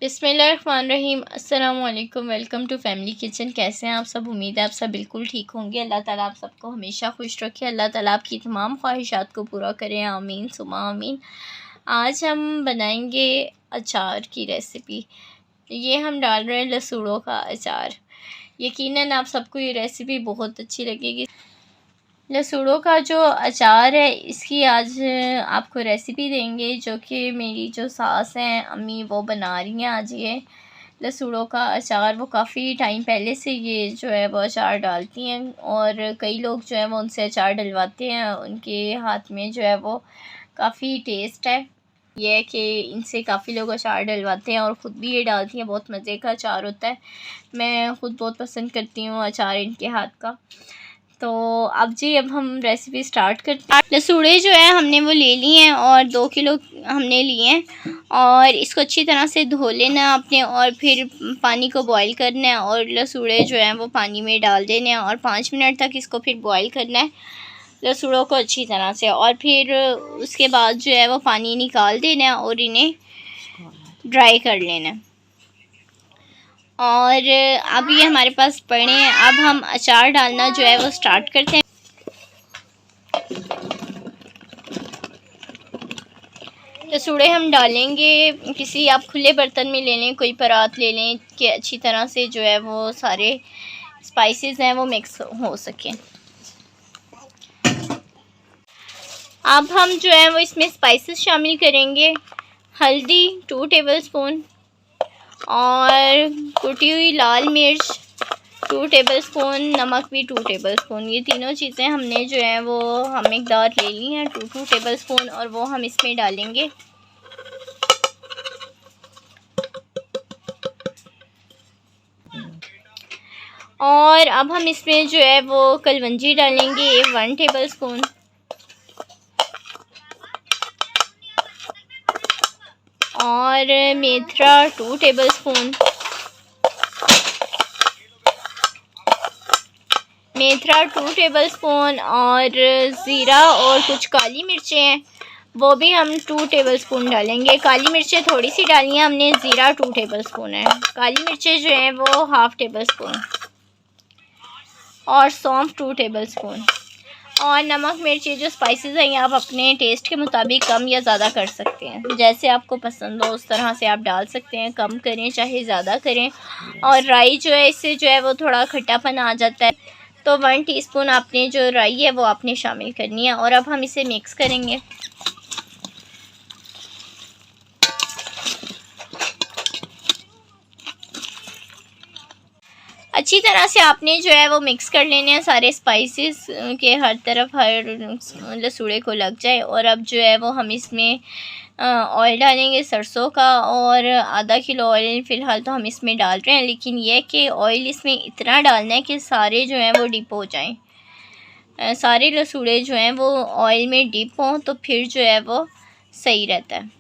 बिस्मिल्लाहिर्रहमानिर्रहीम। अस्सलाम वालेकुम। Welcome to family kitchen. कैसे हैं आप सब? उम्मीद है आप सब बिल्कुल ठीक होंगे। अल्लाह ताला आप सबको हमेशा खुश रखे। अल्लाह ताला आपकी तमाम ख्वाहिशात को पूरा करें। आमीन सुमा आमीन। आज हम बनाएंगे अचार की रेसिपी। ये हम डाल रहे हैं लसूड़ों का अचार। यकीनन आप सबको ये रेसिपी बहुत अच्छी लगेगी। लसूड़ों का जो अचार है इसकी आज आपको रेसिपी देंगे, जो कि मेरी जो सास हैं अम्मी वो बना रही हैं आज। ये लसूड़ों का अचार वो काफ़ी टाइम पहले से ये जो है वो अचार डालती हैं, और कई लोग जो है वो उनसे अचार डलवाते हैं। उनके हाथ में जो है वो काफ़ी टेस्ट है। ये है कि इनसे काफ़ी लोग अचार डलवाते हैं और ख़ुद भी ये डालती हैं। बहुत मज़े का अचार होता है। मैं ख़ुद बहुत पसंद करती हूँ अचार इनके हाथ का। तो अब हम रेसिपी स्टार्ट करते हैं। लसूड़े जो है हमने वो ले लिए हैं और 2 किलो हमने लिए हैं, और इसको अच्छी तरह से धो लेना है आपने, और फिर पानी को बॉईल करना है, और लसूड़े जो हैं वो पानी में डाल देने हैं, और 5 मिनट तक इसको फिर बॉईल करना है लसूड़ों को अच्छी तरह से। और फिर उसके बाद जो है वो पानी निकाल देना है और इन्हें ड्राई कर लेना है। और अब ये हमारे पास पड़े हैं। अब हम अचार डालना जो है वो स्टार्ट करते हैं। लसूड़े हम डालेंगे, किसी आप खुले बर्तन में ले लें, कोई परात ले लें कि अच्छी तरह से जो है वो सारे स्पाइसेस हैं वो मिक्स हो सकें। अब हम जो है वो इसमें स्पाइसेस शामिल करेंगे। हल्दी 2 टेबलस्पून, और कुटी हुई लाल मिर्च 2 टेबलस्पून, नमक भी 2 टेबलस्पून। ये तीनों चीज़ें हमने जो है वो हम मकदार ले ली हैं 2 टेबलस्पून, और वो हम इसमें डालेंगे। और अब हम इसमें जो है वो कलवंजी डालेंगे 1 टेबलस्पून, और मेथरा 2 टेबलस्पून, मेथरा 2 टेबलस्पून, और ज़ीरा और कुछ काली मिर्चें हैं वो भी हम 2 टेबलस्पून डालेंगे। काली मिर्चें थोड़ी सी डाली हैं हमने, ज़ीरा 2 टेबलस्पून है। काली मिर्चें जो हैं वो हाफ़ टेबलस्पून, और सौंफ 2 टेबलस्पून, और नमक मिर्च ये जो स्पाइसेस हैं आप अपने टेस्ट के मुताबिक कम या ज़्यादा कर सकते हैं। जैसे आपको पसंद हो उस तरह से आप डाल सकते हैं, कम करें चाहे ज़्यादा करें। और राई जो है इससे जो है वो थोड़ा खट्टापन आ जाता है, तो 1 टीस्पून आपने जो राई है वो आपने शामिल करनी है। और अब हम इसे मिक्स करेंगे। अच्छी तरह से आपने जो है वो मिक्स कर लेने हैं सारे स्पाइसेस के हर तरफ हर लसूड़े को लग जाए। और अब जो है वो हम इसमें ऑयल डालेंगे सरसों का, और आधा किलो ऑयल फ़िलहाल तो हम इसमें डाल रहे हैं, लेकिन यह कि ऑयल इसमें इतना डालना है कि सारे जो हैं वो डिप हो जाएं। सारे लसूड़े जो हैं वो ऑयल में डिप हों तो फिर जो है वो सही रहता है।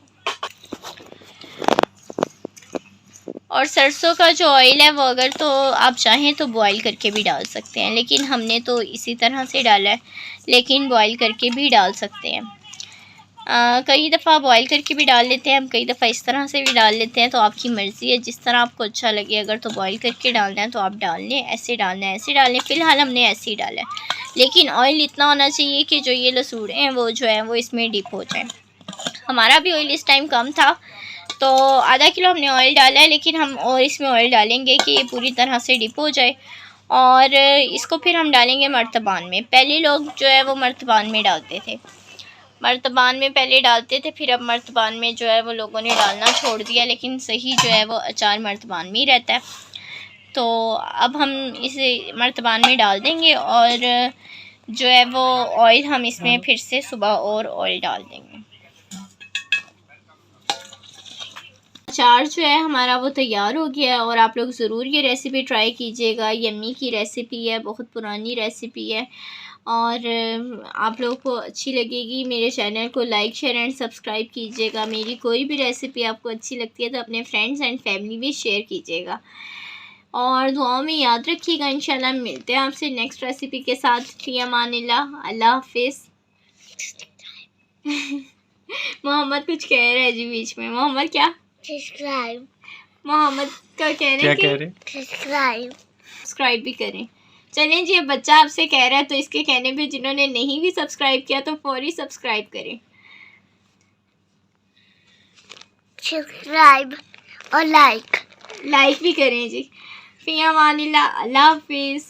और सरसों का जो ऑयल है वो अगर तो आप चाहें तो बॉईल करके भी डाल सकते हैं, लेकिन हमने तो इसी तरह से डाला है, लेकिन बॉईल करके भी डाल सकते हैं। कई दफ़ा बॉईल करके भी डाल लेते हैं हम, कई दफ़ा इस तरह से भी डाल लेते हैं, तो आपकी मर्ज़ी है जिस तरह आपको अच्छा लगे। अगर तो बॉईल करके डालना है तो आप डाल लें, ऐसे डालना है ऐसे डाल लें। फ़िलहाल हमने ऐसे ही डाला है, लेकिन ऑयल इतना होना चाहिए कि जो ये लसूड़े हैं वो जो है वो इसमें डिप हो जाए। हमारा भी ऑयल इस टाइम कम था तो आधा किलो हमने ऑयल डाला है, लेकिन हम और इसमें ऑयल डालेंगे कि ये पूरी तरह से डिप हो जाए। और इसको फिर हम डालेंगे मर्तबान में। पहले लोग जो है वो मर्तबान में डालते थे, मर्तबान में पहले डालते थे, फिर अब मर्तबान में जो है वो लोगों ने डालना छोड़ दिया, लेकिन सही जो है वो अचार मर्तबान में ही रहता है। तो अब हम इसे मर्तबान में डाल देंगे, और जो है वो ऑयल हम इसमें फिर से सुबह और ऑयल डाल देंगे। अचार जो है हमारा वो तैयार हो गया है, और आप लोग ज़रूर ये रेसिपी ट्राई कीजिएगा। यम्मी की रेसिपी है, बहुत पुरानी रेसिपी है, और आप लोगों को अच्छी लगेगी। मेरे चैनल को लाइक शेयर एंड सब्सक्राइब कीजिएगा। मेरी कोई भी रेसिपी आपको अच्छी लगती है तो अपने फ्रेंड्स एंड फैमिली भी शेयर कीजिएगा, और दुआओं में याद रखिएगा। इंशाल्लाह मिलते हैं आपसे नेक्स्ट रेसिपी के साथ। फ़ी अमानिल्लाह, अल्लाह हाफिज़। मोहम्मद कुछ कह रहा है जी बीच में। मोहम्मद क्या? सब्सक्राइब। मोहम्मद का कह रहे हैं क्या कह रहे? सब्सक्राइब भी करें। चलें जी, अब बच्चा आपसे कह रहा है तो इसके कहने पे जिन्होंने नहीं भी सब्सक्राइब किया तो फौरी सब्सक्राइब करें, सब्सक्राइब और लाइक भी करें जी। फ़ी अमानिल्लाह, अल्लाह हाफिज़।